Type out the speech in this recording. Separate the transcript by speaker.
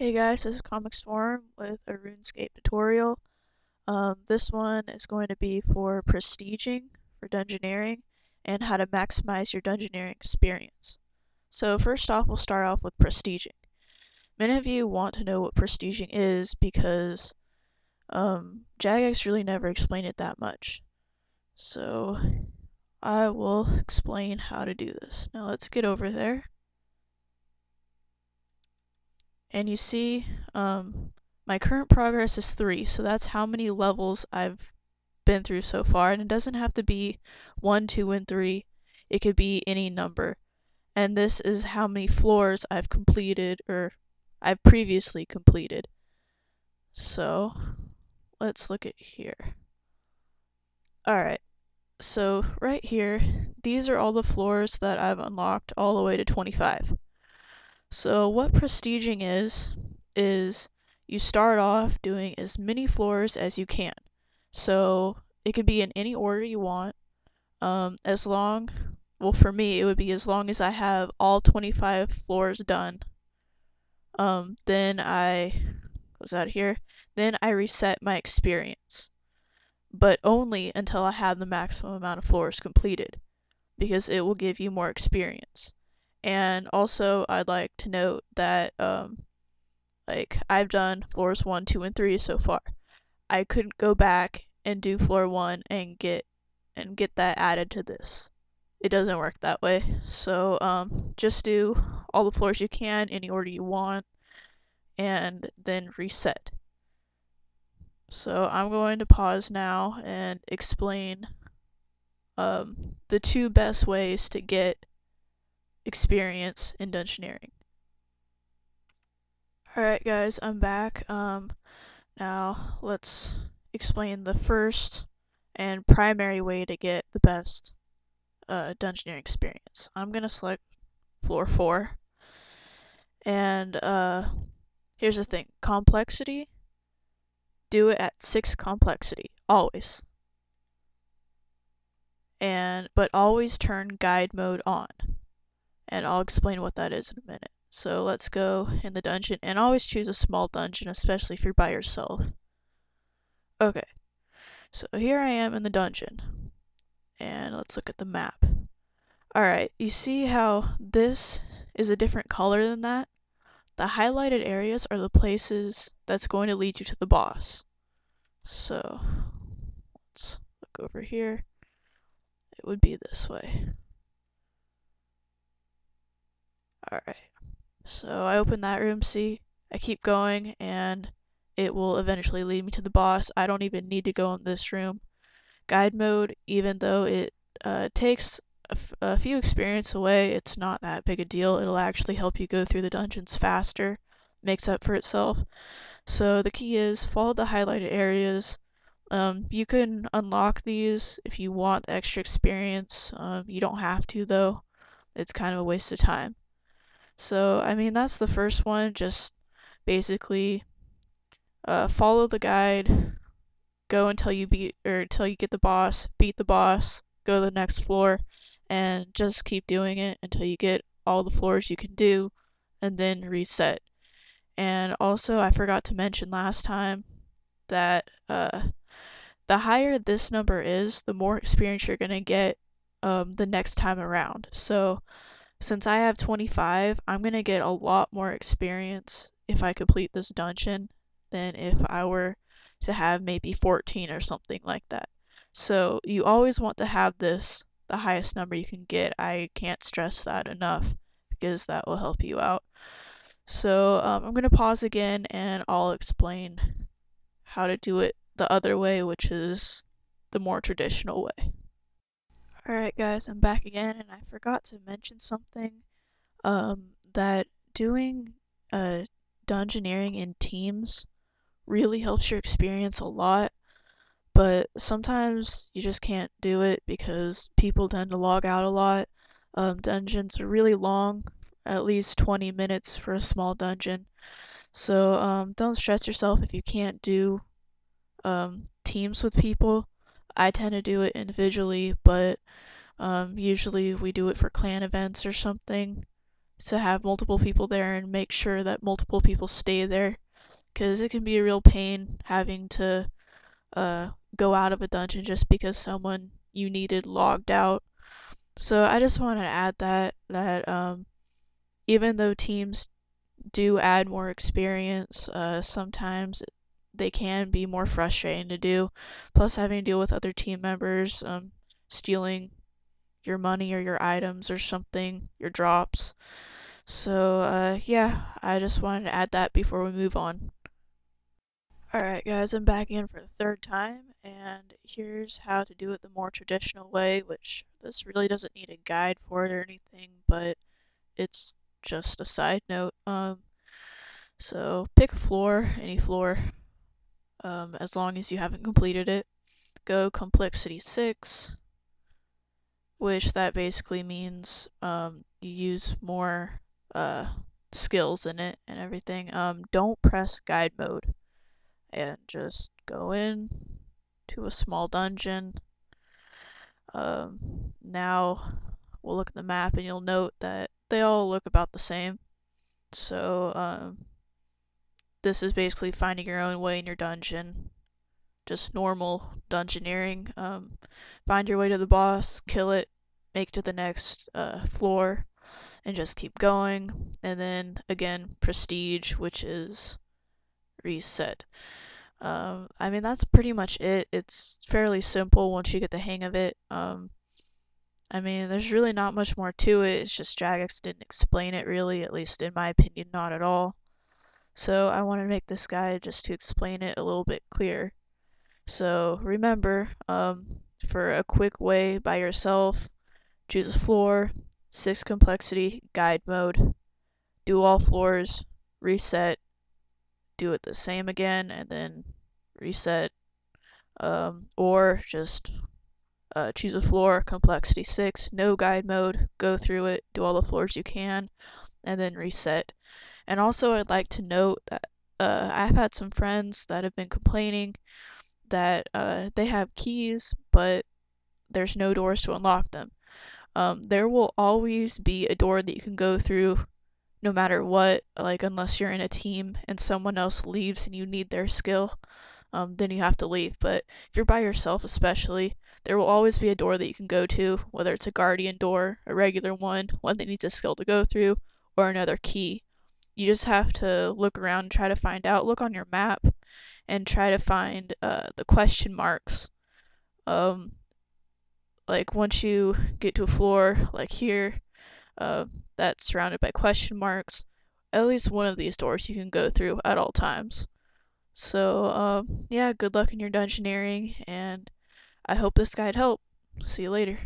Speaker 1: Hey guys, this is Comicstorm with a RuneScape tutorial. This one is going to be for prestiging, for dungeoneering, and how to maximize your dungeoneering experience. So first off, we'll start off with prestiging. Many of you want to know what prestiging is because Jagex really never explained it that much. So I will explain how to do this. Now let's get over there. And you see, my current progress is 3, so that's how many levels I've been through so far, and it doesn't have to be 1, 2, and 3. It could be any number. And this is how many floors I've completed, or I've previously completed. So, let's look at here. Alright, so right here, these are all the floors that I've unlocked all the way to 25. So what prestiging is you start off doing as many floors as you can. So it could be in any order you want, well for me it would be as long as I have all 25 floors done. Then I reset my experience, but only until I have the maximum amount of floors completed, because it will give you more experience. And also, I'd like to note that I've done floors 1, 2, and 3 so far. I couldn't go back and do floor 1 and get that added to this. It doesn't work that way. So just do all the floors you can, any order you want, and then reset. So I'm going to pause now and explain the 2 best ways to get experience in Dungeoneering. Alright guys, I'm back. Now let's explain the first and primary way to get the best Dungeoneering experience. I'm gonna select floor 4, and here's the thing. Complexity, do it at 6 complexity, always. But always turn guide mode on, and I'll explain what that is in a minute. So let's go in the dungeon, and always choose a small dungeon, especially if you're by yourself. Okay, so here I am in the dungeon, and let's look at the map. Alright, you see how this is a different color than that? The highlighted areas are the places that's going to lead you to the boss. So, let's look over here. It would be this way. Alright, so I open that room, see? I keep going, and it will eventually lead me to the boss. I don't even need to go in this room. Guide mode, even though it takes a few experience away, it's not that big a deal. It'll actually help you go through the dungeons faster, makes up for itself. So the key is follow the highlighted areas. You can unlock these if you want the extra experience. You don't have to though. It's kind of a waste of time. So I mean, that's the first one. Just basically follow the guide, go until you get the boss, beat the boss, go to the next floor, and just keep doing it until you get all the floors you can do, and then reset. And also, I forgot to mention last time that the higher this number is, the more experience you're gonna get the next time around. So since I have 25, I'm gonna get a lot more experience if I complete this dungeon than if I were to have maybe 14 or something like that. So you always want to have this the highest number you can get. I can't stress that enough because that will help you out. So I'm going to pause again and I'll explain how to do it the other way, which is the more traditional way. Alright guys, I'm back again, and I forgot to mention something, that doing dungeoneering in teams really helps your experience a lot, but sometimes you just can't do it because people tend to log out a lot. Dungeons are really long, at least 20 minutes for a small dungeon, so don't stress yourself if you can't do teams with people. I tend to do it individually, but usually we do it for clan events or something. to have multiple people there and make sure that multiple people stay there, because it can be a real pain having to go out of a dungeon just because someone you needed logged out. So I just wanted to add that even though teams do add more experience, sometimes they can be more frustrating to do. Plus, having to deal with other team members stealing your money or your items or something, your drops. So, yeah, I just wanted to add that before we move on. Alright, guys, I'm back in for the third time, and here's how to do it the more traditional way, which this really doesn't need a guide for it or anything, but it's just a side note. So pick a floor, any floor, as long as you haven't completed it. Go complexity 6, which that basically means you use more skills in it and everything. Don't press guide mode and just go in to a small dungeon. Now we'll look at the map and you'll note that they all look about the same. So this is basically finding your own way in your dungeon. Just normal dungeoneering. Find your way to the boss, kill it, make it to the next floor, and just keep going. And then again, prestige, which is reset. I mean, that's pretty much it. It's fairly simple once you get the hang of it. I mean, there's really not much more to it. It's just Jagex didn't explain it really, at least in my opinion, not at all. So I want to make this guide just to explain it a little bit clearer. So remember, for a quick way by yourself, choose a floor, 6 complexity, guide mode, do all floors, reset, do it the same again, and then reset. Or just choose a floor, complexity 6, no guide mode, go through it, do all the floors you can, and then reset. And also I'd like to note that I've had some friends that have been complaining that they have keys, but there's no doors to unlock them. There will always be a door that you can go through no matter what, like unless you're in a team and someone else leaves and you need their skill, then you have to leave. But if you're by yourself especially, there will always be a door that you can go to, whether it's a guardian door, a regular one that needs a skill to go through, or another key. You just have to look around and try to find out. Look on your map and try to find the question marks. Like once you get to a floor like here, that's surrounded by question marks, at least one of these doors you can go through at all times. So yeah, good luck in your dungeoneering, and I hope this guide helped. See you later.